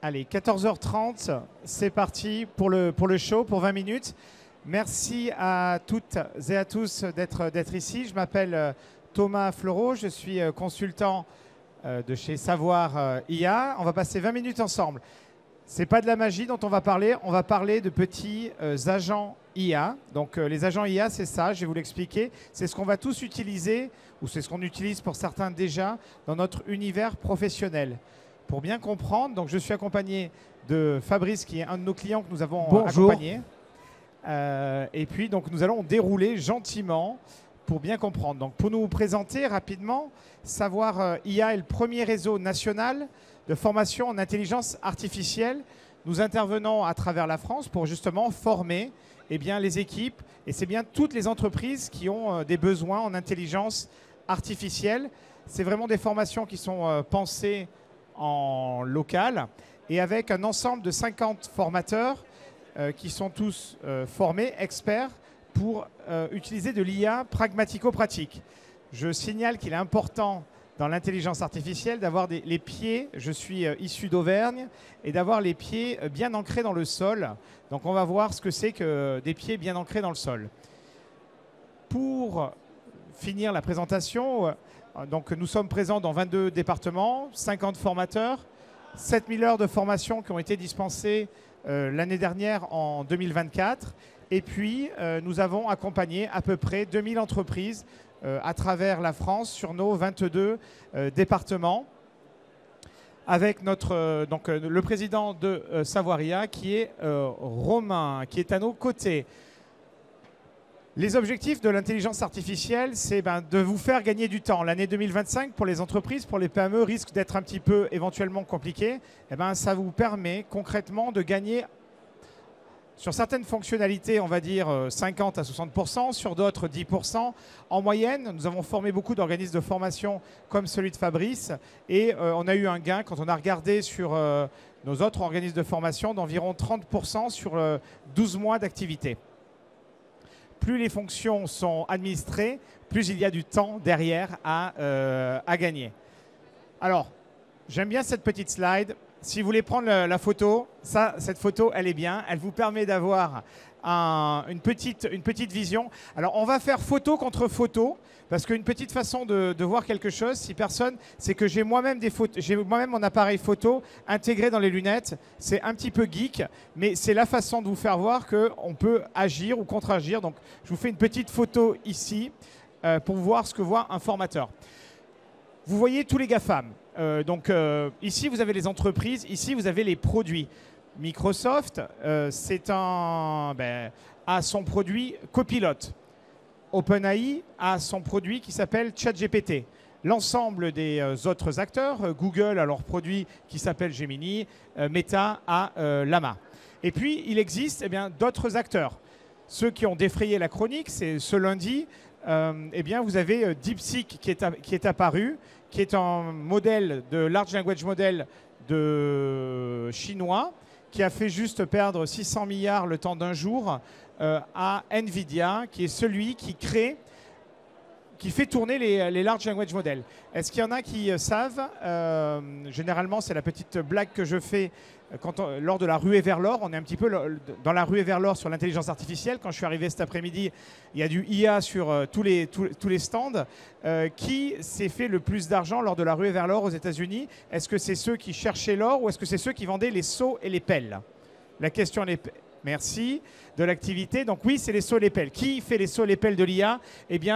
Allez, 14h30, c'est parti pour le show, pour 20 minutes. Merci à toutes et à tous d'être ici. Je m'appelle Thomas Fleureau, je suis consultant de chez Savoir IA. On va passer 20 minutes ensemble. Ce n'est pas de la magie dont on va parler de petits agents IA. Donc les agents IA, c'est ça, je vais vous l'expliquer. C'est ce qu'on va tous utiliser, ou c'est ce qu'on utilise pour certains déjà, dans notre univers professionnel. Pour bien comprendre, donc je suis accompagné de Fabrice, qui est un de nos clients que nous avons accompagné. Et puis, donc, nous allons dérouler gentiment pour bien comprendre. Donc, pour nous présenter rapidement, Savoir IA est le premier réseau national de formation en intelligence artificielle. Nous intervenons à travers la France pour justement former les équipes. Et c'est bien toutes les entreprises qui ont des besoins en intelligence artificielle. C'est vraiment des formations qui sont pensées en local et avec un ensemble de 50 formateurs qui sont tous formés, experts, pour utiliser de l'IA pragmatico-pratique. Je signale qu'il est important dans l'intelligence artificielle d'avoir les pieds, je suis issu d'Auvergne, et d'avoir les pieds bien ancrés dans le sol. Donc on va voir ce que c'est que des pieds bien ancrés dans le sol. Pour finir la présentation, donc nous sommes présents dans 22 départements, 50 formateurs, 7000 heures de formation qui ont été dispensées l'année dernière en 2024. Et puis, nous avons accompagné à peu près 2000 entreprises à travers la France sur nos 22 départements. Avec le président de Savoir IA qui est Romain, qui est à nos côtés. Les objectifs de l'intelligence artificielle, c'est de vous faire gagner du temps. L'année 2025, pour les entreprises, pour les PME, risque d'être un petit peu éventuellement compliqué. Ça vous permet concrètement de gagner sur certaines fonctionnalités, on va dire 50 à 60%, sur d'autres 10%. En moyenne, nous avons formé beaucoup d'organismes de formation comme celui de Fabrice et on a eu un gain quand on a regardé sur nos autres organismes de formation d'environ 30% sur 12 mois d'activité. Plus les fonctions sont administrées, plus il y a du temps derrière à gagner. Alors, j'aime bien cette petite slide. Si vous voulez prendre la photo, cette photo, elle est bien. Elle vous permet d'avoir une petite vision. Alors, on va faire photo contre photo, parce qu'une petite façon de voir quelque chose, si personne, c'est que j'ai moi-même mon appareil photo intégré dans les lunettes. C'est un petit peu geek, mais c'est la façon de vous faire voir qu'on peut agir ou contre-agir. Donc, je vous fais une petite photo ici pour voir ce que voit un formateur. Vous voyez tous les GAFAM. Ici, vous avez les entreprises. Ici, vous avez les produits. Microsoft, a son produit Copilot. OpenAI a son produit qui s'appelle ChatGPT. L'ensemble des autres acteurs, Google a leur produit qui s'appelle Gemini, Meta a Llama. Et puis, il existe d'autres acteurs. Ceux qui ont défrayé la chronique, c'est ce lundi, vous avez DeepSeek qui est apparu, qui est un modèle de Large Language Model de chinois, qui a fait juste perdre 600 milliards le temps d'un jour à Nvidia, qui est celui qui fait tourner les Large Language Models. Est-ce qu'il y en a qui savent généralement, c'est la petite blague que je fais lors de la ruée vers l'or. On est un petit peu dans la ruée vers l'or sur l'intelligence artificielle. Quand je suis arrivé cet après-midi, il y a du IA sur tous les stands. Qui s'est fait le plus d'argent lors de la ruée vers l'or aux États-Unis? Est-ce que c'est ceux qui cherchaient l'or ou est-ce que c'est ceux qui vendaient les seaux et les pelles? La question est... Merci de l'activité. Donc oui, c'est les seaux et les pelles. Qui fait les seaux et les pelles de l'IA?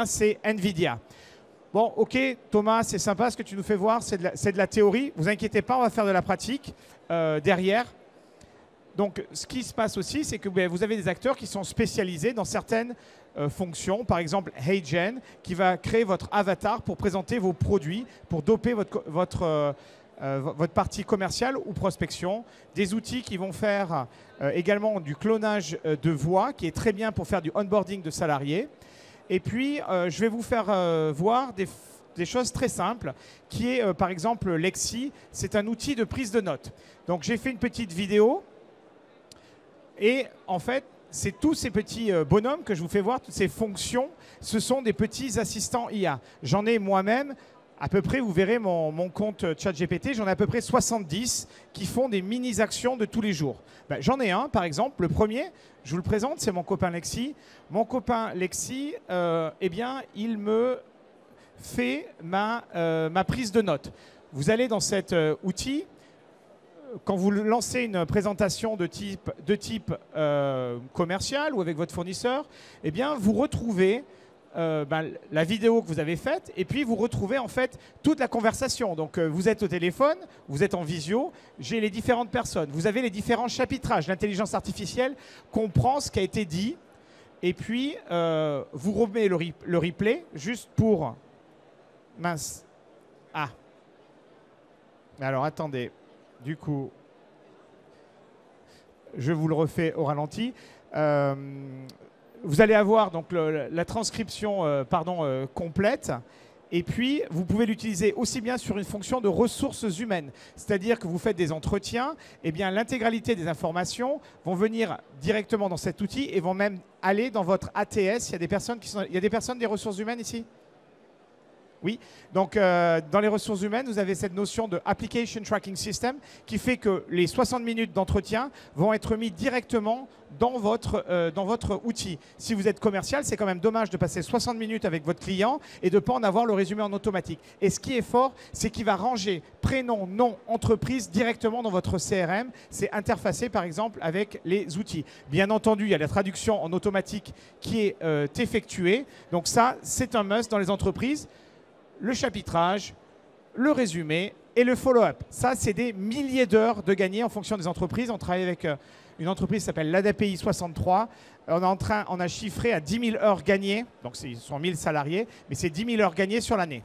C'est Nvidia. Bon, ok, Thomas, c'est sympa ce que tu nous fais voir. C'est de la théorie. Vous inquiétez pas, on va faire de la pratique derrière. Donc, ce qui se passe aussi, c'est que vous avez des acteurs qui sont spécialisés dans certaines fonctions. Par exemple, HeyGen, qui va créer votre avatar pour présenter vos produits, pour doper votre partie commerciale ou prospection, des outils qui vont faire également du clonage de voix, qui est très bien pour faire du onboarding de salariés. Et puis, je vais vous faire voir des choses très simples, qui est par exemple Lexi, c'est un outil de prise de notes. Donc, j'ai fait une petite vidéo et en fait, c'est tous ces petits bonhommes que je vous fais voir, toutes ces fonctions, ce sont des petits assistants IA. J'en ai moi-même à peu près, vous verrez mon compte ChatGPT, j'en ai à peu près 70 qui font des mini-actions de tous les jours. Ben, j'en ai un, par exemple, le premier, je vous le présente, c'est mon copain Lexi. Mon copain Lexi, eh bien, il me fait ma prise de notes. Vous allez dans cet outil, quand vous lancez une présentation de type commercial ou avec votre fournisseur, eh bien, vous retrouvez la vidéo que vous avez faite et puis vous retrouvez en fait toute la conversation. Donc vous êtes au téléphone, vous êtes en visio, j'ai les différentes personnes, vous avez les différents chapitrages. L'intelligence artificielle comprend ce qui a été dit et puis vous remettez le replay juste pour... Mince. Ah. Alors attendez, du coup, je vous le refais au ralenti. Vous allez avoir donc la transcription complète et puis vous pouvez l'utiliser aussi bien sur une fonction de ressources humaines, c'est-à-dire que vous faites des entretiens, et bien l'intégralité des informations vont venir directement dans cet outil et vont même aller dans votre ATS. Il y a des personnes des ressources humaines ici ? Oui, donc dans les ressources humaines, vous avez cette notion de Application Tracking System qui fait que les 60 minutes d'entretien vont être mis directement dans votre outil. Si vous êtes commercial, c'est quand même dommage de passer 60 minutes avec votre client et de ne pas en avoir le résumé en automatique. Et ce qui est fort, c'est qu'il va ranger prénom, nom, entreprise directement dans votre CRM. C'est interfacé par exemple avec les outils. Bien entendu, il y a la traduction en automatique qui est effectuée. Donc ça, c'est un must dans les entreprises. Le chapitrage, le résumé et le follow-up. Ça, c'est des milliers d'heures de gagnées en fonction des entreprises. On travaille avec une entreprise qui s'appelle l'ADAPI 63. On a chiffré à 10 000 heures gagnées. Donc, ils sont 1000 salariés, mais c'est 10 000 heures gagnées sur l'année.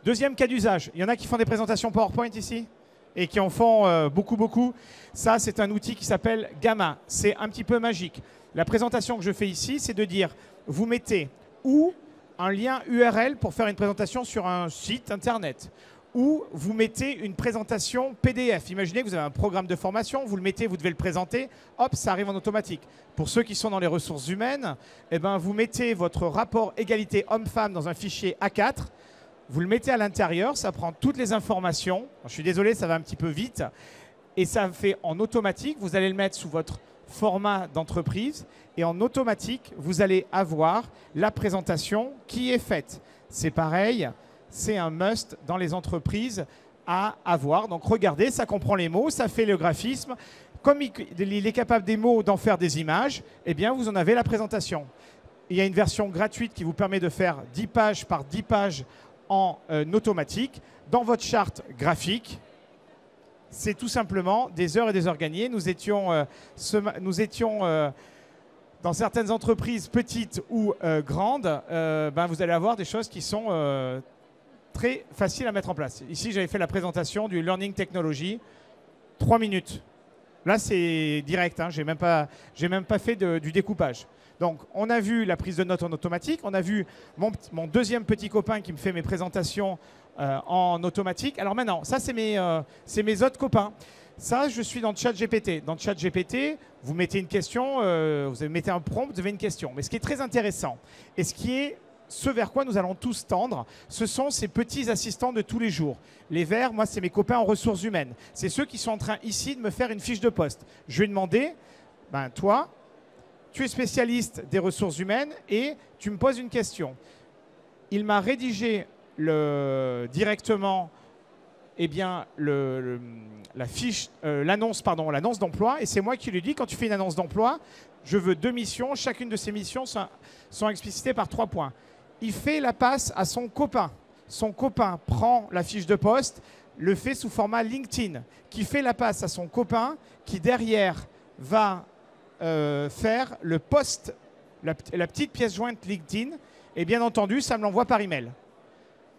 Deuxième cas d'usage. Il y en a qui font des présentations PowerPoint ici et qui en font beaucoup. Ça, c'est un outil qui s'appelle Gamma. C'est un petit peu magique. La présentation que je fais ici, c'est de dire, vous mettez où un lien URL pour faire une présentation sur un site internet, ou vous mettez une présentation PDF. Imaginez que vous avez un programme de formation, vous le mettez, vous devez le présenter, hop, ça arrive en automatique. Pour ceux qui sont dans les ressources humaines, eh ben, vous mettez votre rapport égalité homme-femme dans un fichier A4, vous le mettez à l'intérieur, ça prend toutes les informations. Je suis désolé, ça va un petit peu vite, et ça fait en automatique, vous allez le mettre sous votre format d'entreprise et en automatique, vous allez avoir la présentation qui est faite. C'est pareil, c'est un must dans les entreprises à avoir. Donc regardez, ça comprend les mots, ça fait le graphisme. Comme il est capable des mots d'en faire des images, eh bien vous en avez la présentation. Il y a une version gratuite qui vous permet de faire 10 pages par 10 pages en automatique dans votre charte graphique. C'est tout simplement des heures et des heures gagnées. Nous étions dans certaines entreprises petites ou grandes, vous allez avoir des choses qui sont très faciles à mettre en place. Ici, j'avais fait la présentation du Learning Technology, 3 minutes. Là, c'est direct, hein, j'ai même pas fait du découpage. Donc, on a vu la prise de notes en automatique. On a vu mon deuxième petit copain qui me fait mes présentations en automatique. Alors maintenant, ça, c'est mes autres copains. Ça, je suis dans ChatGPT. Dans ChatGPT, vous mettez une question, vous mettez un prompt, vous avez une question. Mais ce qui est très intéressant et ce vers quoi nous allons tous tendre, ce sont ces petits assistants de tous les jours. Les verts, moi, c'est mes copains en ressources humaines. C'est ceux qui sont en train ici de me faire une fiche de poste. Je vais demander, toi, tu es spécialiste des ressources humaines et tu me poses une question. Il m'a rédigé directement l'annonce d'emploi et c'est moi qui lui dis, quand tu fais une annonce d'emploi, je veux 2 missions, chacune de ces missions sont explicitées par 3 points. Il fait la passe à son copain. Son copain prend la fiche de poste, le fait sous format LinkedIn, qui fait la passe à son copain, qui derrière va faire le post, la petite pièce jointe LinkedIn, et bien entendu, ça me l'envoie par email.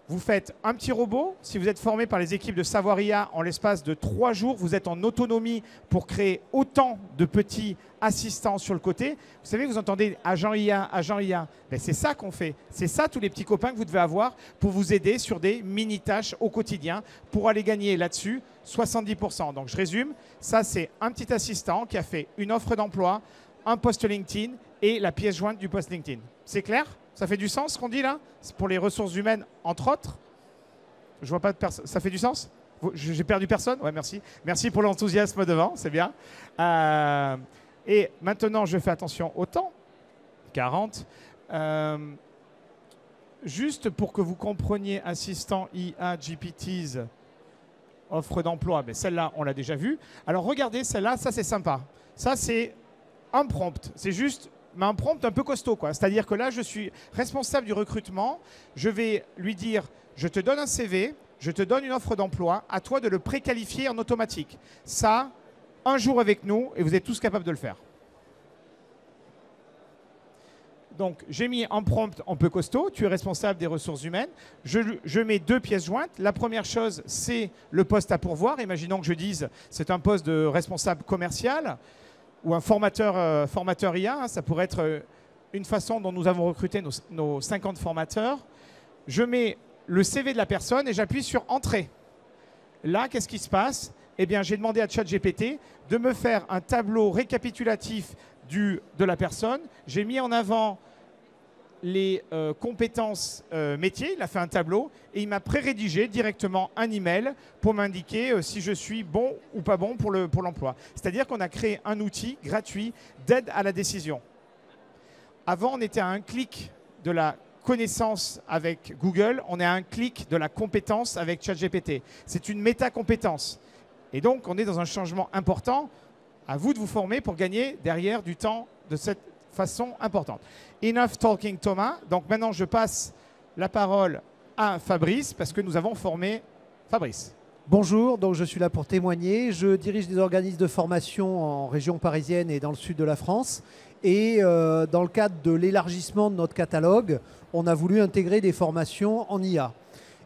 Vous faites un petit robot. Si vous êtes formé par les équipes de Savoir IA, en l'espace de 3 jours, vous êtes en autonomie pour créer autant de petits assistants sur le côté. Vous savez, vous entendez agent IA, agent IA. Ben, c'est ça qu'on fait. C'est ça tous les petits copains que vous devez avoir pour vous aider sur des mini-tâches au quotidien pour aller gagner là-dessus 70%. Donc je résume, ça c'est un petit assistant qui a fait une offre d'emploi, un post LinkedIn et la pièce jointe du post LinkedIn. C'est clair ? Ça fait du sens ce qu'on dit là? C'est pour les ressources humaines, entre autres? Je vois pas de personne. Ça fait du sens? J'ai perdu personne? Ouais, merci. Merci pour l'enthousiasme devant, c'est bien. Et maintenant, je fais attention au temps. 40. Juste pour que vous compreniez, assistant IA, GPTs, offre d'emploi, mais celle-là, on l'a déjà vue. Alors regardez, celle-là, ça c'est sympa. Ça c'est un prompt. C'est juste un prompt un peu costaud, quoi. C'est-à-dire que là, je suis responsable du recrutement. Je vais lui dire, je te donne un CV, je te donne une offre d'emploi, à toi de le préqualifier en automatique. Ça, un jour avec nous, et vous êtes tous capables de le faire. Donc, j'ai mis un prompt un peu costaud. Tu es responsable des ressources humaines. Je mets 2 pièces jointes. La première chose, c'est le poste à pourvoir. Imaginons que je dise, c'est un poste de responsable commercial ou un formateur IA. Ça pourrait être une façon dont nous avons recruté nos 50 formateurs. Je mets le CV de la personne et j'appuie sur Entrée. Là, qu'est-ce qui se passe? Eh bien, j'ai demandé à ChatGPT de me faire un tableau récapitulatif de la personne. J'ai mis en avant les compétences métiers. Il a fait un tableau et il m'a pré-rédigé directement un email pour m'indiquer si je suis bon ou pas bon pour l'emploi. C'est-à-dire qu'on a créé un outil gratuit d'aide à la décision. Avant, on était à un clic de la connaissance avec Google, on est à un clic de la compétence avec ChatGPT. C'est une méta-compétence. Et donc, on est dans un changement important. À vous de vous former pour gagner derrière du temps de cette façon importante. Enough talking Thomas. Donc maintenant, je passe la parole à Fabrice parce que nous avons formé Fabrice. Bonjour, donc je suis là pour témoigner. Je dirige des organismes de formation en région parisienne et dans le sud de la France. Et dans le cadre de l'élargissement de notre catalogue, on a voulu intégrer des formations en IA.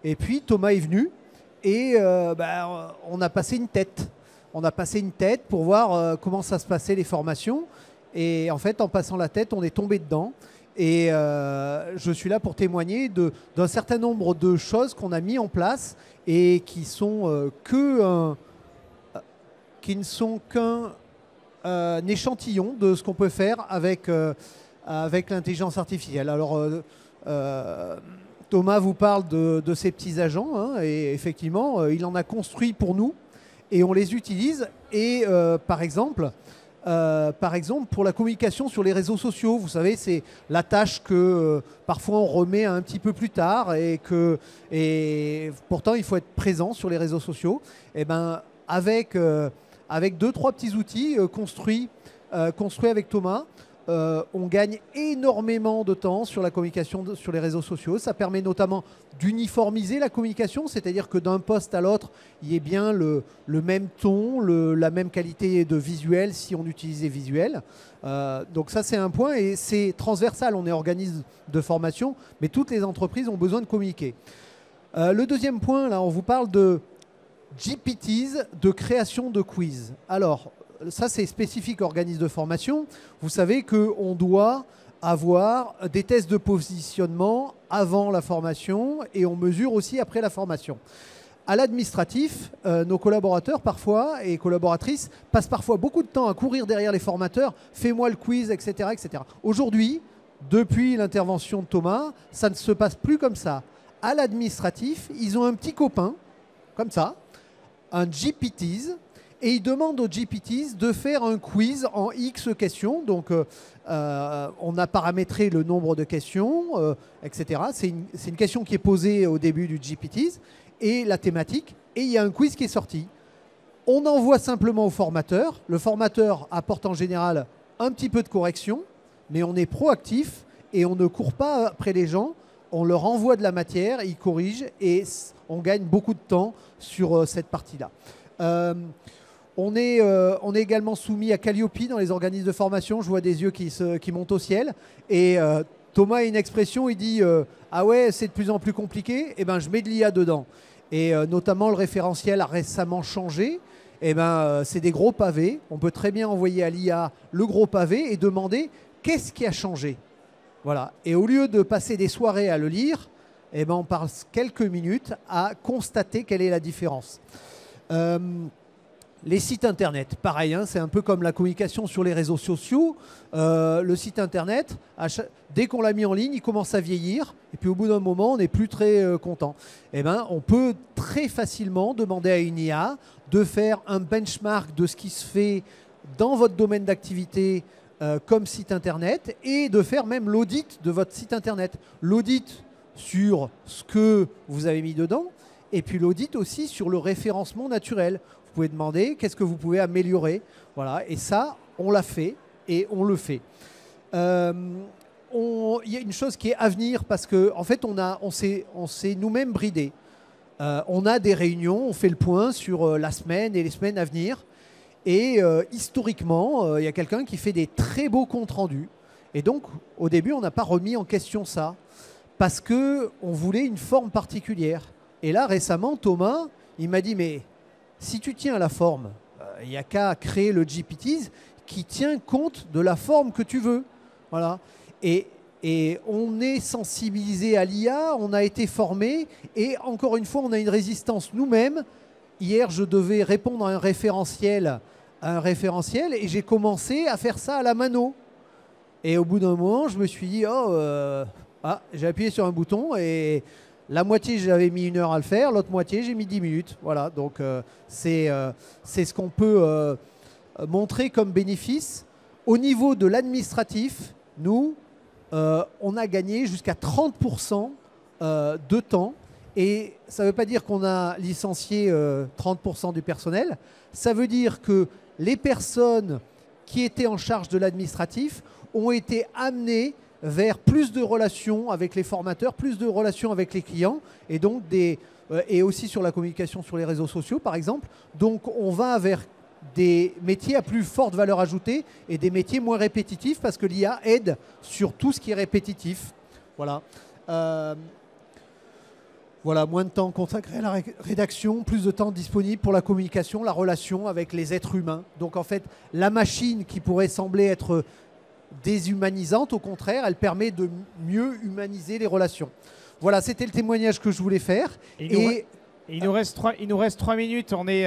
Et puis Thomas est venu et on a passé une tête. On a passé une tête pour voir comment ça se passait les formations. Et en fait, en passant la tête, on est tombé dedans. Et je suis là pour témoigner d'un certain nombre de choses qu'on a mis en place et qui ne sont qu'un échantillon de ce qu'on peut faire avec l'intelligence artificielle. Alors, Thomas vous parle de ces petits agents, hein, et effectivement, il en a construit pour nous et on les utilise. Et par exemple, pour la communication sur les réseaux sociaux, vous savez, c'est la tâche que parfois on remet un petit peu plus tard et pourtant il faut être présent sur les réseaux sociaux. Et ben, avec 2-3 petits outils construits avec Thomas, on gagne énormément de temps sur la communication sur les réseaux sociaux. Ça permet notamment d'uniformiser la communication, c'est-à-dire que d'un poste à l'autre, il y ait bien le même ton, la même qualité de visuel si on utilise les visuels. Donc ça, c'est un point et c'est transversal. On est organisme de formation, mais toutes les entreprises ont besoin de communiquer. Le deuxième point, là, on vous parle de GPTs, de création de quiz. Alors, ça, c'est spécifique organisme de formation. Vous savez qu'on doit avoir des tests de positionnement avant la formation et on mesure aussi après la formation. À l'administratif, nos collaborateurs parfois et collaboratrices passent parfois beaucoup de temps à courir derrière les formateurs. Fais-moi le quiz, etc., etc. Aujourd'hui, depuis l'intervention de Thomas, ça ne se passe plus comme ça. À l'administratif, ils ont un petit copain, comme ça, un GPTs, et ils demandent aux GPTs de faire un quiz en X questions. Donc, on a paramétré le nombre de questions, etc. C'est une question qui est posée au début du GPTs et la thématique. Et il y a un quiz qui est sorti. On envoie simplement au formateur. Le formateur apporte en général un petit peu de correction, mais on est proactif et on ne court pas après les gens. On leur envoie de la matière, ils corrigent et on gagne beaucoup de temps sur cette partie-là. On est également soumis à Calliope dans les organismes de formation. Je vois des yeux qui montent au ciel. Et Thomas a une expression, il dit ah ouais, c'est de plus en plus compliqué. Eh ben, je mets de l'IA dedans. Et notamment, le référentiel a récemment changé. Eh ben, c'est des gros pavés. On peut très bien envoyer à l'IA le gros pavé et demander qu'est-ce qui a changé. Voilà. Et au lieu de passer des soirées à le lire, eh ben, on passe quelques minutes à constater quelle est la différence. Les sites internet, pareil, hein, c'est un peu comme la communication sur les réseaux sociaux. Le site internet, dès qu'on l'a mis en ligne, il commence à vieillir. Et puis au bout d'un moment, on n'est plus très content. Eh ben, on peut très facilement demander à une IA de faire un benchmark de ce qui se fait dans votre domaine d'activité comme site internet et de faire même l'audit de votre site internet. L'audit sur ce que vous avez mis dedans et puis l'audit aussi sur le référencement naturel. Vous pouvez demander qu'est-ce que vous pouvez améliorer. Voilà. Et ça, on l'a fait et on le fait. Il y a une chose qui est à venir parce qu'en fait, on s'est nous-mêmes bridés. On a des réunions, on fait le point sur la semaine et les semaines à venir. Et historiquement, il y a quelqu'un qui fait des très beaux comptes rendus. Et donc, au début, on n'a pas remis en question ça parce qu'on voulait une forme particulière. Et là, récemment, Thomas, il m'a dit, mais si tu tiens à la forme, il n'y a qu'à créer le GPTs qui tient compte de la forme que tu veux. Voilà. Et on est sensibilisé à l'IA, on a été formé et encore une fois, on a une résistance nous-mêmes. Hier, je devais répondre à un référentiel et j'ai commencé à faire ça à la mano. Et au bout d'un moment, je me suis dit, j'ai appuyé sur un bouton et la moitié, j'avais mis 1 heure à le faire, l'autre moitié, j'ai mis 10 minutes. Voilà, donc c'est ce qu'on peut montrer comme bénéfice. Au niveau de l'administratif, nous, on a gagné jusqu'à 30% de temps. Et ça ne veut pas dire qu'on a licencié 30% du personnel. Ça veut dire que les personnes qui étaient en charge de l'administratif ont été amenées vers plus de relations avec les formateurs, plus de relations avec les clients et donc et aussi sur la communication sur les réseaux sociaux par exemple. Donc on va vers des métiers à plus forte valeur ajoutée et des métiers moins répétitifs parce que l'IA aide sur tout ce qui est répétitif. Voilà. Voilà, moins de temps consacré à la rédaction, plus de temps disponible pour la communication, la relation avec les êtres humains. Donc en fait, la machine qui pourrait sembler être déshumanisante, au contraire, elle permet de mieux humaniser les relations. Voilà, c'était le témoignage que je voulais faire. Il nous reste 3 minutes, on est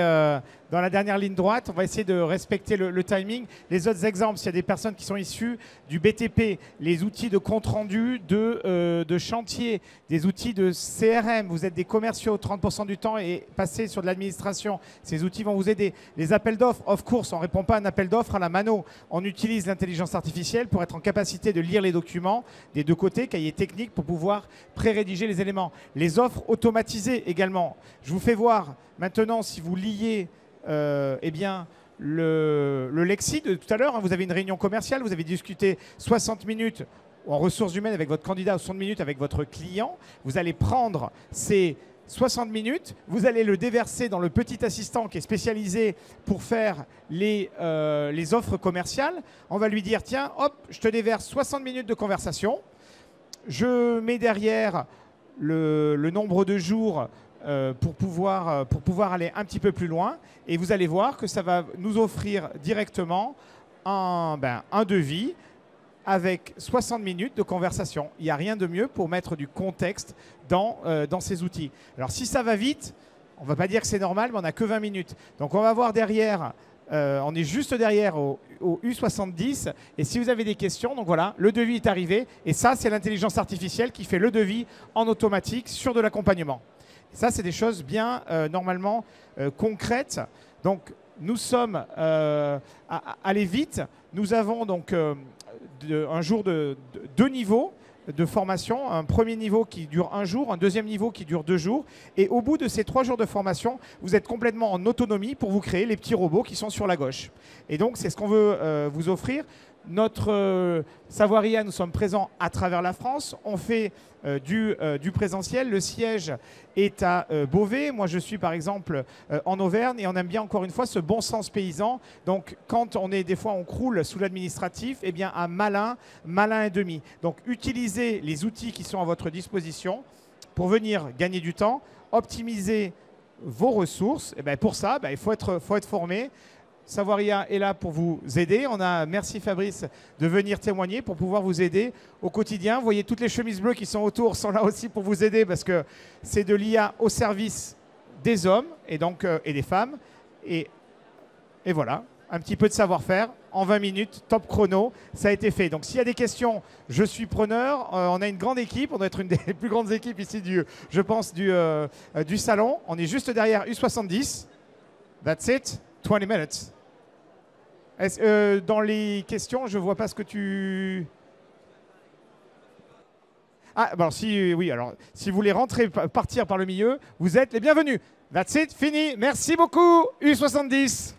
dans la dernière ligne droite, on va essayer de respecter le timing. Les autres exemples, s'il y a des personnes qui sont issues du BTP, les outils de compte-rendu, de chantier, des outils de CRM, vous êtes des commerciaux 30% du temps et passez sur de l'administration, ces outils vont vous aider. Les appels d'offres, of course, on ne répond pas à un appel d'offres à la mano. On utilise l'intelligence artificielle pour être en capacité de lire les documents des deux côtés, cahiers techniques, pour pouvoir pré-rédiger les éléments. Les offres automatisées également. Je vous fais voir maintenant si vous liez eh bien, le Lexi de tout à l'heure. Hein, vous avez une réunion commerciale, vous avez discuté 60 minutes en ressources humaines avec votre candidat ou 60 minutes avec votre client. Vous allez prendre ces 60 minutes, vous allez le déverser dans le petit assistant qui est spécialisé pour faire les offres commerciales. On va lui dire, tiens, hop, je te déverse 60 minutes de conversation. Je mets derrière le nombre de jours pour pouvoir aller un petit peu plus loin. Et vous allez voir que ça va nous offrir directement un devis avec 60 minutes de conversation. Il n'y a rien de mieux pour mettre du contexte dans ces outils. Alors si ça va vite, on ne va pas dire que c'est normal, mais on n'a que 20 minutes. Donc on va voir derrière, on est juste derrière au U70. Et si vous avez des questions, donc voilà, le devis est arrivé. Et ça, c'est l'intelligence artificielle qui fait le devis en automatique sur de l'accompagnement. Ça, c'est des choses bien normalement concrètes. Donc, nous sommes allés vite. Nous avons donc un jour de 2 niveaux de formation. Un premier niveau qui dure 1 jour, un deuxième niveau qui dure 2 jours. Et au bout de ces 3 jours de formation, vous êtes complètement en autonomie pour vous créer les petits robots qui sont sur la gauche. Et donc, c'est ce qu'on veut vous offrir. Notre Savoir IA, nous sommes présents à travers la France. On fait du présentiel. Le siège est à Beauvais. Moi, je suis par exemple en Auvergne et on aime bien encore une fois ce bon sens paysan. Donc, quand on est des fois, on croule sous l'administratif, eh bien, à malin et demi. Donc, utilisez les outils qui sont à votre disposition pour venir gagner du temps, optimiser vos ressources. Et bien, pour ça, il faut être formé. Savoir IA est là pour vous aider. Merci Fabrice de venir témoigner pour pouvoir vous aider au quotidien. Vous voyez, toutes les chemises bleues qui sont autour sont là aussi pour vous aider parce que c'est de l'IA au service des hommes et des femmes. Et Et voilà, un petit peu de savoir-faire en 20 minutes, top chrono, ça a été fait. Donc s'il y a des questions, je suis preneur. On a une grande équipe, on doit être une des plus grandes équipes ici, je pense, du salon. On est juste derrière U70. That's it, 20 minutes. Dans les questions, je ne vois pas ce que tu... Ah, bon, oui, alors, si vous voulez rentrer, partir par le milieu, vous êtes les bienvenus. That's it, fini. Merci beaucoup, U70.